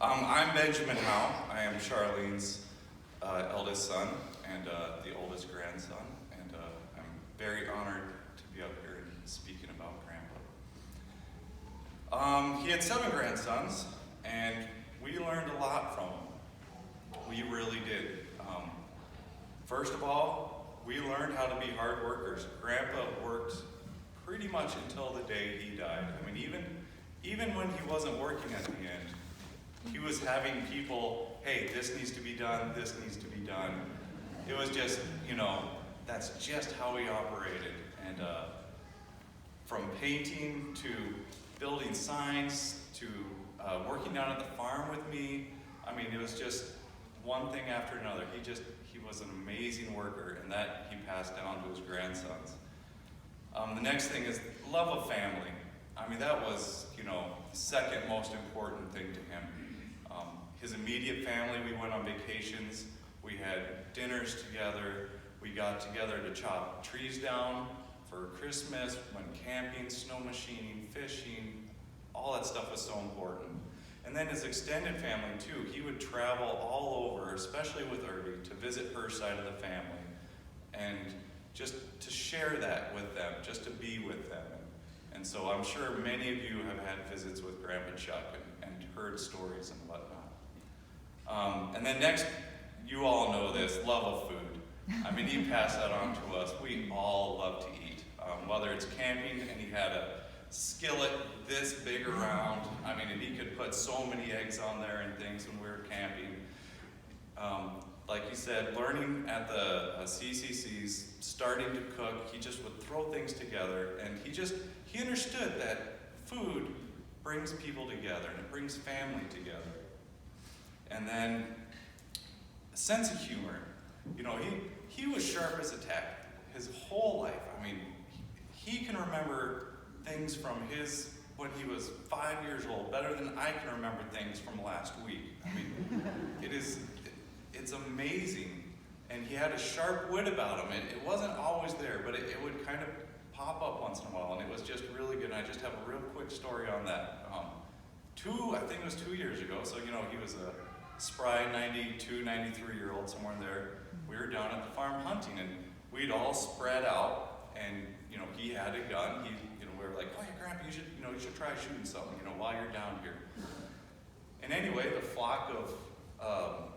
I'm Benjamin Howe. I am Charlene's eldest son and the oldest grandson, and I'm very honored to be up here and speaking about Grandpa. He had 7 grandsons, and we learned a lot from him. We really did. First of all, we learned how to be hard workers. Grandpa worked pretty much until the day he died. I mean, even when he wasn't working at the end, he was having people, hey, this needs to be done, this needs to be done. It was just, that's just how he operated. And from painting to building signs to working down at the farm with me, I mean, it was just one thing after another. He was an amazing worker, and that he passed down to his grandsons. The next thing is love of family. I mean, that was, the second most important thing to him. His immediate family, we went on vacations, we had dinners together, we got together to chop trees down for Christmas, went camping, snow machining, fishing, all that stuff was so important. And then his extended family too, he would travel all over, especially with Irby, to visit her side of the family, and just to share that with them, just to be with them. And so I'm sure many of you have had visits with Grandpa Chuck and heard stories and whatnot. And then next, you all know this, love of food. I mean, he passed that on to us. We all love to eat. Whether it's camping, and he had a skillet this big around. I mean, and he could put so many eggs on there and things when we were camping. Like he said, learning at the CCCs, starting to cook, he just would throw things together, and he understood that food brings people together, and it brings family together. And then a sense of humor. He was sharp as a tack his whole life. I mean, he can remember things from when he was 5 years old better than I can remember things from last week. I mean, it's amazing. And he had a sharp wit about him. It wasn't always there, but it would kind of pop up once in a while, and it was just really good. And I just have a real quick story on that. I think it was 2 years ago, so he was a spry 92, 93-year-old, somewhere in there. We were down at the farm hunting, and we'd all spread out, and he had a gun. We were like, oh yeah, Grandpa, you should try shooting something, while you're down here. And anyway, the flock of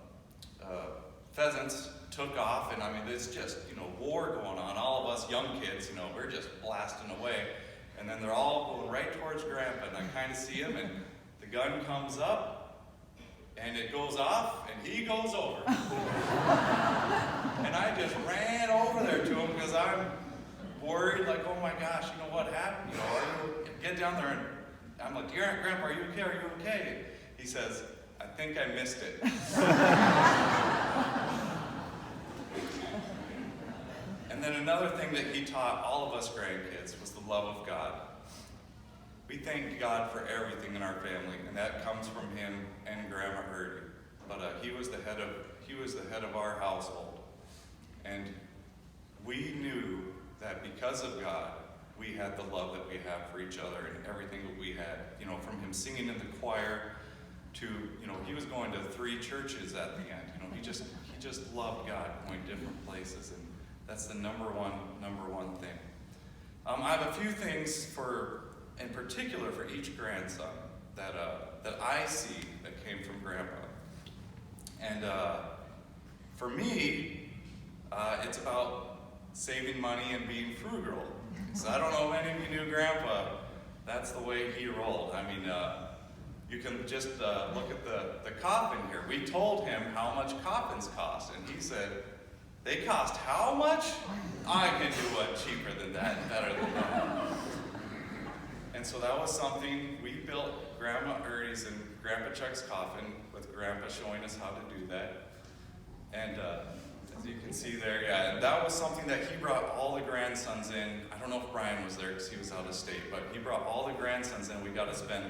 pheasants took off, and I mean, there's just war going on. All of us young kids, we're just blasting away, and then they're all going right towards Grandpa, and I kind of see him, and the gun comes up, and it goes off, and he goes over. And I just ran over there to him because I'm worried, like, oh my gosh, what happened? Get down there, and I'm like, Grandpa, are you okay? Are you okay? He says, I think I missed it. And then another thing that he taught all of us grandkids was the love of God. We thank God for everything in our family, and that comes from him and Grandma Erdy. But he was the head of our household, and we knew that because of God, we had the love that we have for each other and everything that we had. From him singing in the choir to he was going to 3 churches at the end. He just loved God, going different places, and that's the number one thing. I have a few things in particular for each grandson that I see that came from Grandpa. And for me, it's about saving money and being frugal. So I don't know if any of you knew Grandpa. That's the way he rolled. I mean, you can just look at the coffin here. We told him how much coffins cost, and he said, they cost how much? I can do one cheaper than that and better than that. And so that was something we built, Grandma Erdy's and Grandpa Chuck's coffin, with Grandpa showing us how to do that. And as you can see there, yeah, and that was something that he brought all the grandsons in. I don't know if Brian was there because he was out of state, but he brought all the grandsons in. We got to spend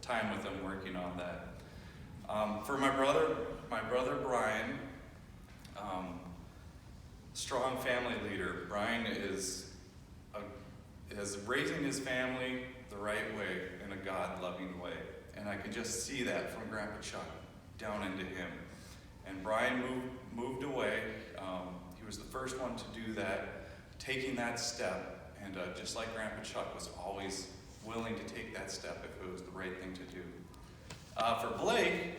time with them working on that. For my brother Brian, strong family leader. Brian is raising his family the right way, in a God-loving way. And I could just see that from Grandpa Chuck down into him. And Brian moved away. He was the first one to do that, taking that step. And just like Grandpa Chuck was always willing to take that step if it was the right thing to do. For Blake,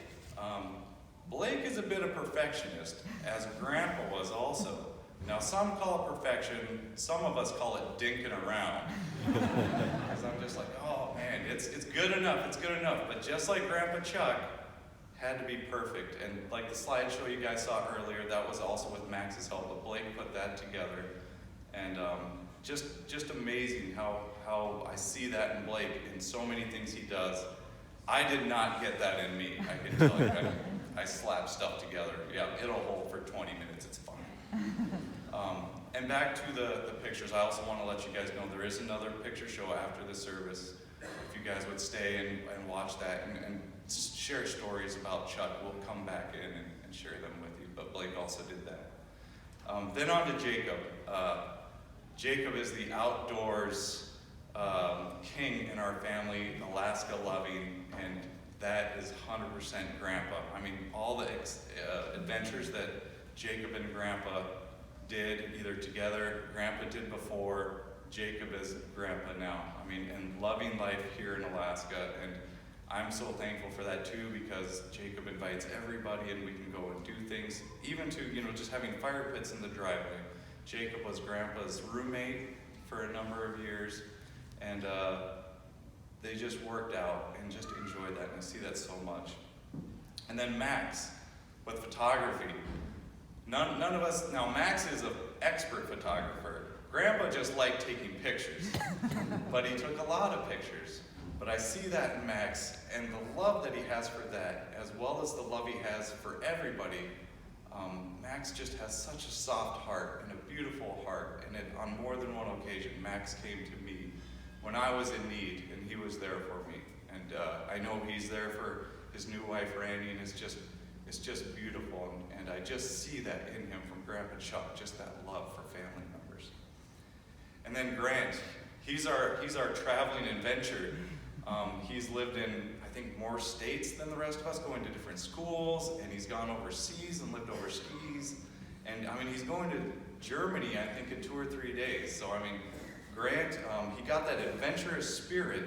Blake is a bit of perfectionist, as Grandpa was also. Now, some call it perfection, some of us call it dinking around. Because I'm just like, oh man, it's good enough, it's good enough. But just like Grandpa Chuck, had to be perfect. And like the slideshow you guys saw earlier, that was also with Max's help, but Blake put that together. And just amazing how I see that in Blake in so many things he does. I did not get that in me, I can tell you. I slap stuff together. Yeah, it'll hold for 20 minutes, it's fine. And back to the pictures, I also want to let you guys know there is another picture show after the service. If you guys would stay and watch that and share stories about Chuck, we'll come back in and share them with you. But Blake also did that. Then on to Jacob. Jacob is the outdoors king in our family, Alaska loving, and that is 100% Grandpa. I mean, all the adventures that Jacob and Grandpa did, either together, Grandpa did before, Jacob is Grandpa now. I mean, and loving life here in Alaska, and I'm so thankful for that too, because Jacob invites everybody and we can go and do things, even to, just having fire pits in the driveway. Jacob was Grandpa's roommate for a number of years, and they just worked out and just enjoyed that, and I see that so much. And then Max, with photography. None of us, now Max is an expert photographer. Grandpa just liked taking pictures, but he took a lot of pictures. But I see that in Max, and the love that he has for that, as well as the love he has for everybody. Max just has such a soft heart and a beautiful heart, and on more than one occasion, Max came to me when I was in need, and he was there for me. And I know he's there for his new wife, Randy, and it's just beautiful, and I just see that in him from Grandpa Chuck, just that love for family members. And then Grant, he's our traveling adventure. He's lived in, I think, more states than the rest of us, going to different schools, and he's gone overseas and lived overseas. And I mean, he's going to Germany, I think, in 2 or 3 days. So I mean, Grant, he got that adventurous spirit.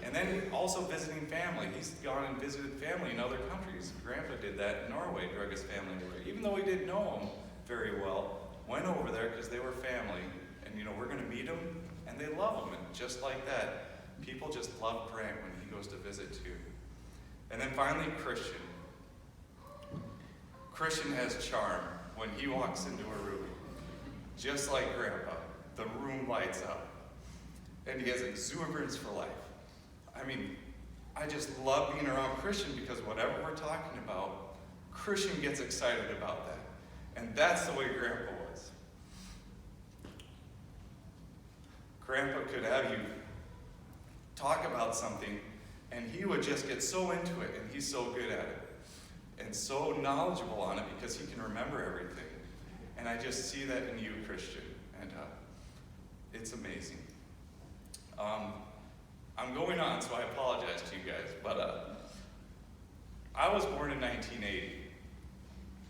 And then also visiting family. He's gone and visited family in other countries. Grandpa did that in Norway, drug his family away. Even though he didn't know them very well, went over there because they were family. And we're going to meet them, and they love him. And just like that, people just love Grant when he goes to visit too. And then finally, Christian. Christian has charm when he walks into a room. Just like Grandpa, the room lights up. And he has exuberance for life. I mean, I just love being around Christian because whatever we're talking about, Christian gets excited about that. And that's the way Grandpa was. Grandpa could have you talk about something, and he would just get so into it, and he's so good at it, and so knowledgeable on it because he can remember everything. And I just see that in you, Christian, and it's amazing. I'm going on, so I apologize to you guys, but I was born in 1980,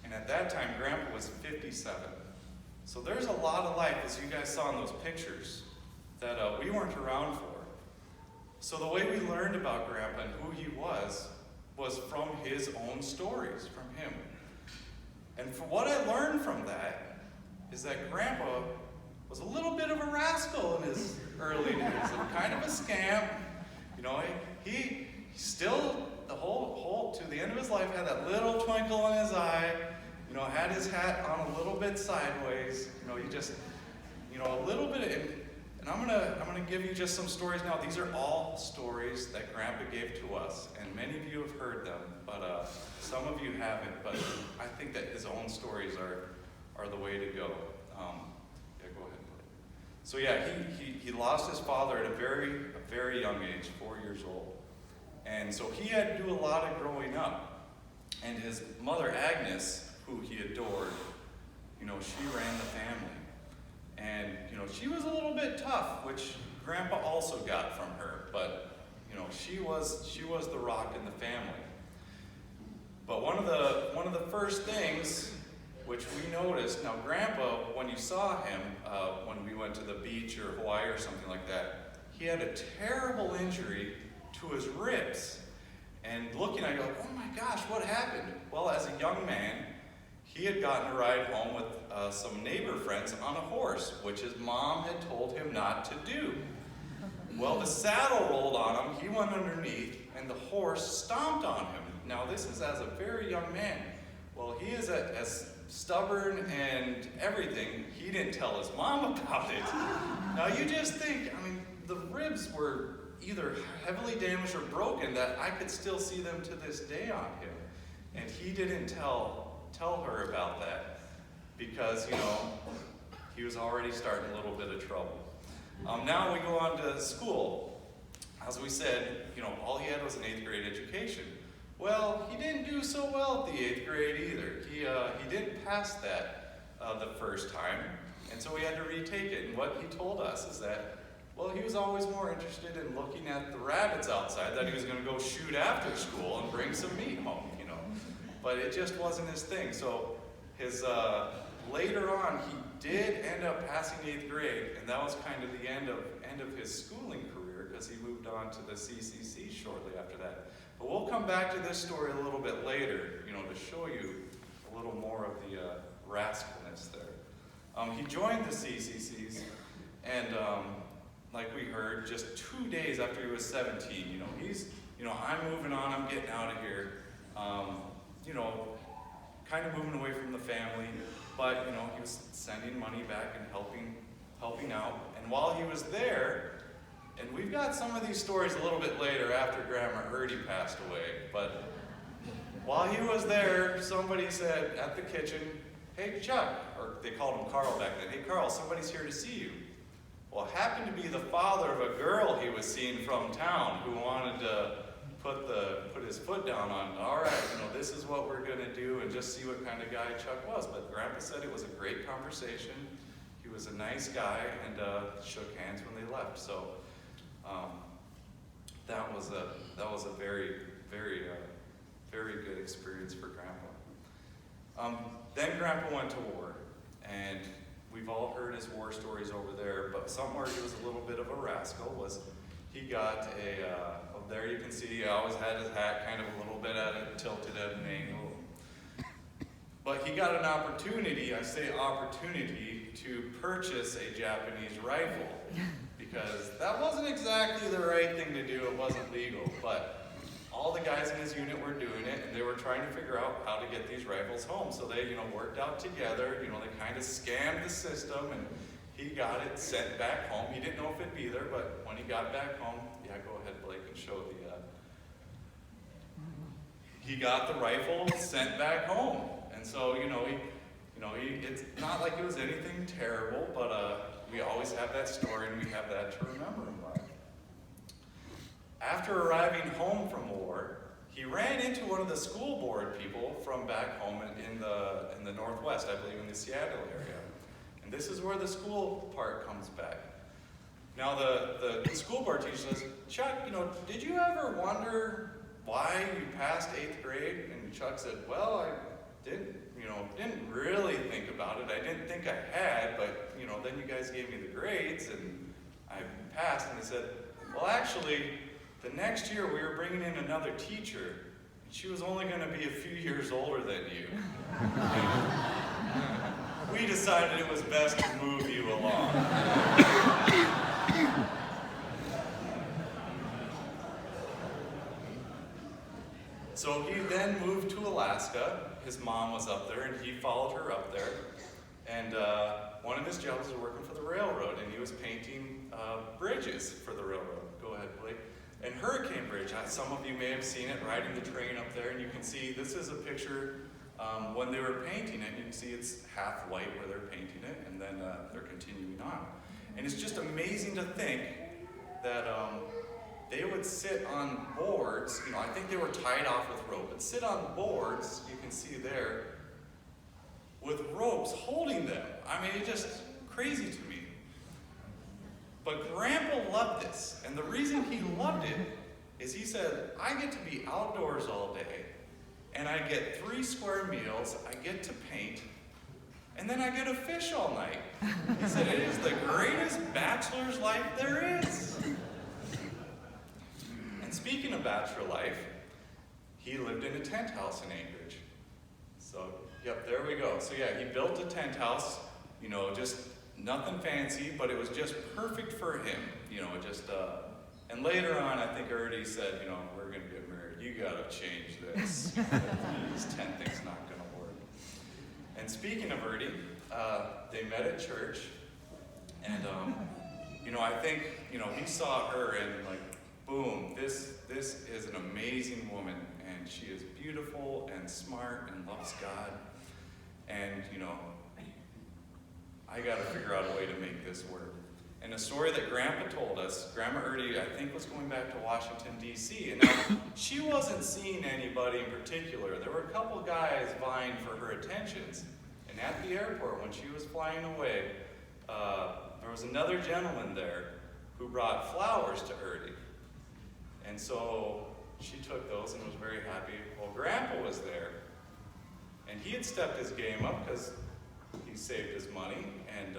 and at that time, Grandpa was 57. So there's a lot of life, as you guys saw in those pictures, that we weren't around for. So the way we learned about Grandpa and who he was from his own stories, from him. And for what I learned from that is that Grandpa was a little bit of a rascal in his early days, and kind of a scamp. He still, the whole to the end of his life, had that little twinkle in his eye, had his hat on a little bit sideways, he just, a little bit, and I'm gonna give you just some stories now. These are all stories that Grandpa gave to us, and many of you have heard them, but some of you haven't, but I think that his own stories are the way to go. Go ahead. So yeah, he lost his father at a very young age, 4 years old. And so he had to do a lot of growing up. And his mother, Agnes, who he adored, she ran the family. And, she was a little bit tough, which Grandpa also got from her. But, she was the rock in the family. But one of the first things which we noticed, now Grandpa, when you saw him, when we went to the beach or Hawaii or something like that, he had a terrible injury to his ribs. And looking at you like, oh my gosh, what happened? Well, as a young man, he had gotten a ride home with some neighbor friends on a horse, which his mom had told him not to do. Well, the saddle rolled on him, he went underneath, and the horse stomped on him. Now, this is as a very young man. Well, he is as stubborn and everything. He didn't tell his mom about it. Now, you just think, the ribs were either heavily damaged or broken that I could still see them to this day on him. And he didn't tell her about that because, he was already starting a little bit of trouble. Now we go on to school. As we said, all he had was an 8th grade education. Well, he didn't do so well at the 8th grade either. He didn't pass that the first time, and so we had to retake it. And what he told us is that, well, he was always more interested in looking at the rabbits outside, that he was going to go shoot after school and bring some meat home, But it just wasn't his thing. So later on, he did end up passing 8th grade, and that was kind of the end of his schooling career because he moved on to the CCC shortly after that. But we'll come back to this story a little bit later, to show you a little more of the rascalness there. He joined the CCCs, and like we heard, just 2 days after he was 17, he's, I'm moving on, I'm getting out of here, kind of moving away from the family, but, he was sending money back and helping out. And while he was there, and we've got some of these stories a little bit later after Grandma Erdy passed away, but while he was there, somebody said at the kitchen, hey Chuck, or they called him Carl back then, hey Carl, somebody's here to see you. Well, it happened to be the father of a girl he was seeing from town who wanted to put his foot down on, all right, this is what we're going to do, and just see what kind of guy Chuck was. But Grandpa said it was a great conversation. He was a nice guy, and shook hands when they left. So that was a very, very, very good experience for Grandpa. Then Grandpa went to war, and we've all heard his war stories over there, but somewhere he was a little bit of a rascal. He got there you can see he always had his hat kind of a little bit tilted at an angle. But he got an opportunity, I say opportunity, to purchase a Japanese rifle. Because that wasn't exactly the right thing to do, it wasn't legal. But all the guys in his unit were doing it, and they were trying to figure out how to get these rifles home. So they, worked out together, they kind of scammed the system, and he got it sent back home. He didn't know if it'd be there, but when he got back home, yeah, go ahead, Blake, and show the, he got the rifle sent back home. And so, it's not like it was anything terrible, but we always have that story, and we have that to remember him by. After arriving home from war, he ran into one of the school board people from back home in the Northwest, I believe in the Seattle area. And this is where the school part comes back. Now the school board teacher says, Chuck, did you ever wonder why you passed 8th grade? And Chuck said, well, I didn't really think about it. I didn't think I had, but, then you guys gave me the grades and I passed. And they said, well, actually, the next year we were bringing in another teacher. And she was only going to be a few years older than you. We decided it was best to move you along. So he then moved to Alaska. His mom was up there, and he followed her up there. And one of his jobs was working for the railroad, and he was painting bridges for the railroad. Go ahead, Blake. And Hurricane Bridge, some of you may have seen it, riding the train up there, and you can see, this is a picture when they were painting it. You can see it's half white where they're painting it, and then they're continuing on. And it's just amazing to think that they would sit on boards, I think they were tied off with rope, but sit on boards, you can see there, with ropes holding them. It's just crazy to me. But Grandpa loved this, and the reason he loved it is he said, I get to be outdoors all day, and I get 3 square meals, I get to paint, and then I get to fish all night. He said, it is the greatest bachelor's life there is. And speaking of bachelor life, he lived in a tent house in Anchorage. So, yep, there we go. So yeah, he built a tent house, just nothing fancy, but it was just perfect for him, and later on, I think Ernie said, we're going to get married. You got to change this. This tent thing's not going to work. And speaking of Ernie, they met at church, and, I think, he saw her and like, boom, this is an amazing woman, and she is beautiful and smart and loves God, and, I got to figure out a way to make this work. And a story that Grandpa told us, Grandma Ernie, I think, was going back to Washington, D.C. And now, she wasn't seeing anybody in particular. There were a couple guys vying for her attentions. And at the airport, when she was flying away, there was another gentleman there who brought flowers to Ernie. And so she took those and was very happy. Well, Grandpa was there. And he had stepped his game up because he saved his money. And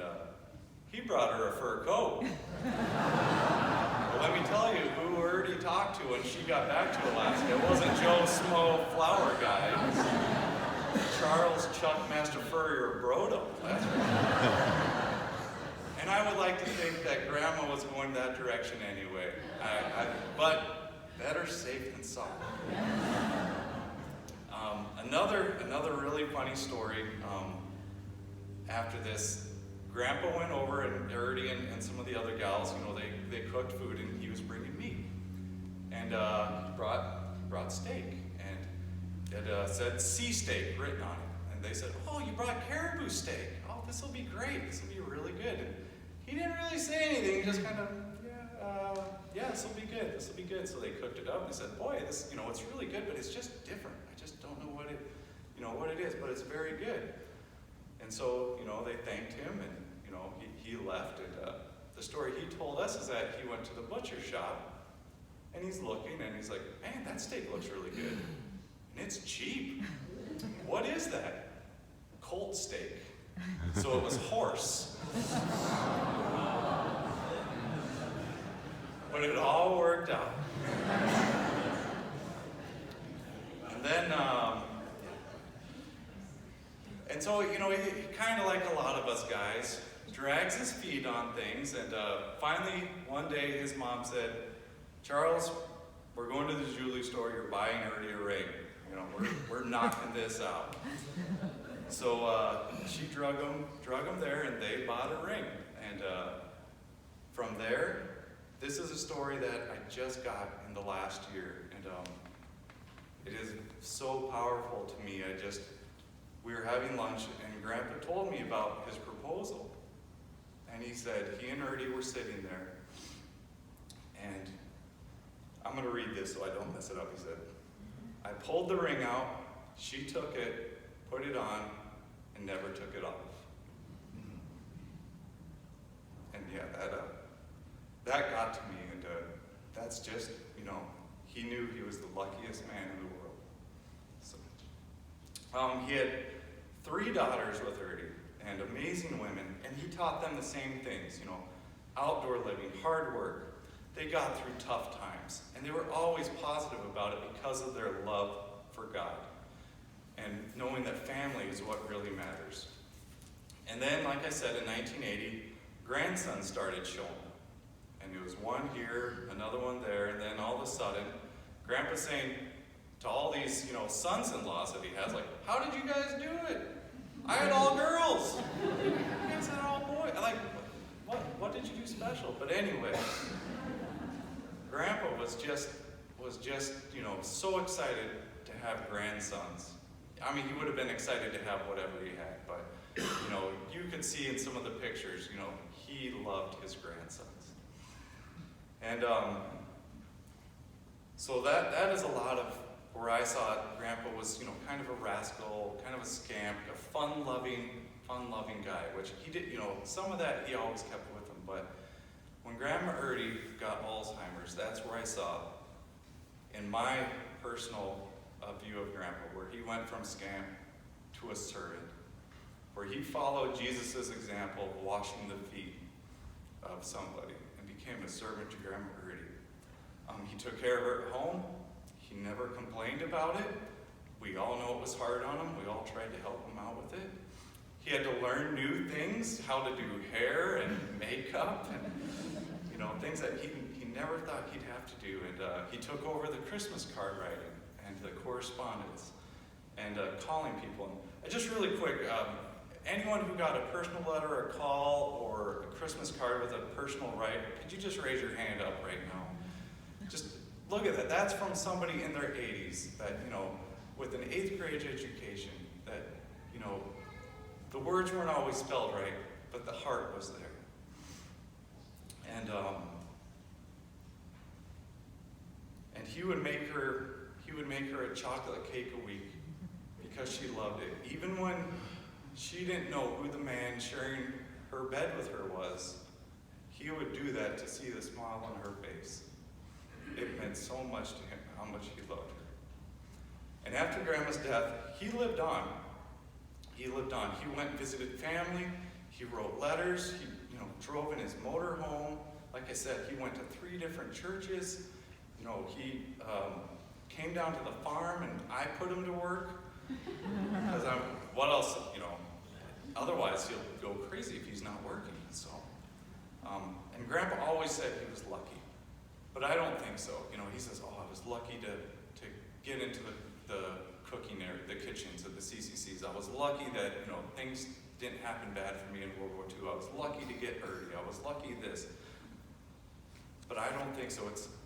he brought her a fur coat. Well, let me tell you who Ernie talked to when she got back to Alaska. It wasn't Joe Smo flower guy. It was Charles Chuck Master Furrier Brodahl. That's right. And I would like to think that Grandma was going that direction anyway. But better safe than sorry. Another really funny story. After this, Grandpa went over, and Ernie and some of the other gals, they cooked food, and he was bringing meat. And he brought steak, and it said sea steak written on it. And they said, oh, you brought caribou steak. Oh, this will be great. This will be really good. And he didn't really say anything, just kind of, yeah, this will be good. This will be good. So they cooked it up, and they said, boy, this, it's really good, but it's just different. I just don't know what it is, but it's very good. And so, they thanked him, and, he left. And the story he told us is that he went to the butcher shop, and he's looking, and he's like, man, that steak looks really good. And it's cheap. What is that? Colt steak. So it was horse. But it all worked out. And then, and so, he kind of like a lot of us guys, drags his feet on things, and finally, one day, his mom said, Charles, we're going to the jewelry store, you're buying Ernie a ring. We're knocking this out. So she drug him there, and they bought a ring. And from there, this is a story that I just got in the last year, and it is so powerful to me. We were having lunch, and Grandpa told me about his proposal. And he said, he and Ernie were sitting there, and I'm going to read this so I don't mess it up. He said, I pulled the ring out, she took it, put it on, and never took it off. And yeah, that got to me, and that's just, he knew he was the luckiest man in the world. So, he had 3 daughters with Ernie, and amazing women, and he taught them the same things, outdoor living, hard work. They got through tough times, and they were always positive about it because of their love for God, and knowing that family is what really matters. And then, like I said, in 1980, grandsons started showing. And it was one here, another one there, and then all of a sudden, Grandpa's saying to all these, sons-in-laws that he has, like, how did you guys do it? I had all girls. You guys had all boys. Like, what did you do special? But anyway, Grandpa was just, so excited to have grandsons. I mean, he would have been excited to have whatever he had, but, you could see in some of the pictures, he loved his grandsons. And so that is a lot of where I saw it. Grandpa was, kind of a rascal, kind of a scamp, a fun-loving guy, which he did, some of that he always kept with him. But when Grandma Ernie got Alzheimer's, that's where I saw in my personal view of Grandpa, where he went from scamp to a servant, where he followed Jesus' example of washing the feet of somebody and became a servant to Grandma Gertie. He took care of her at home. He never complained about it. We all know it was hard on him. We all tried to help him out with it. He had to learn new things, how to do hair and makeup and things that he never thought he'd have to do. And he took over the Christmas card writing and the correspondence and calling people. And just really quick, anyone who got a personal letter, a call, or a Christmas card with a personal write, could you just raise your hand up right now? Just look at that. That's from somebody in their 80s that, with an 8th grade education, that, the words weren't always spelled right, but the heart was there. And he would make her a chocolate cake a week because she loved it. Even when she didn't know who the man sharing her bed with her was, he would do that to see the smile on her face. It meant so much to him how much he loved her. And after Grandma's death, he lived on. He lived on. He went and visited family. He wrote letters. He drove in his motorhome. Like I said, he went to 3 different churches. He came down to the farm, and I put him to work. Because what else, otherwise he'll go crazy if he's not working. So, and Grandpa always said he was lucky. But I don't think so. He says, I was lucky to get into the cooking area, the kitchens of the CCCs. I was lucky that, things didn't happen bad for me in World War II. I was lucky to get early. I was lucky this. But I don't think so.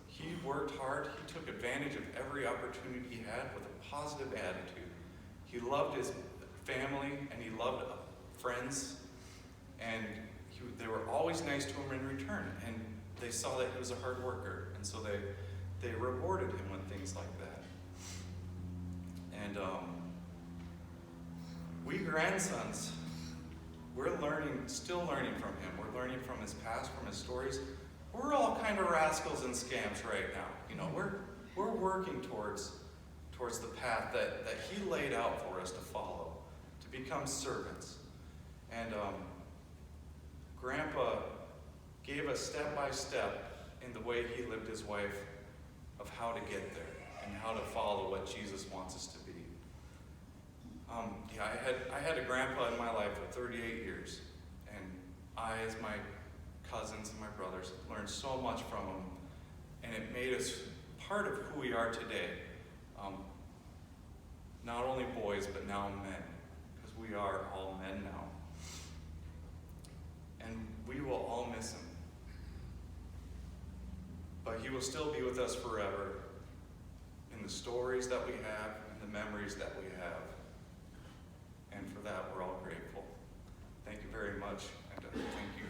He worked hard. He took advantage of every opportunity he had with a positive attitude. He loved his family, and he loved friends, and they were always nice to him in return. And they saw that he was a hard worker, and so they rewarded him with things like that. And we grandsons, we're still learning from him. We're learning from his past, from his stories. We're all kind of rascals and scamps right now. We're working towards the path that he laid out for us to follow, to become servants. And Grandpa gave us step by step in the way he lived his life of how to get there and how to follow what Jesus wants us to be. I had a grandpa in my life for 38 years, and I, as my cousins and my brothers, learned so much from him, and it made us part of who we are today. Not only boys, but now men, because we are all men now. And we will all miss him. But he will still be with us forever in the stories that we have, in the memories that we have. And for that, we're all grateful. Thank you very much, and thank you.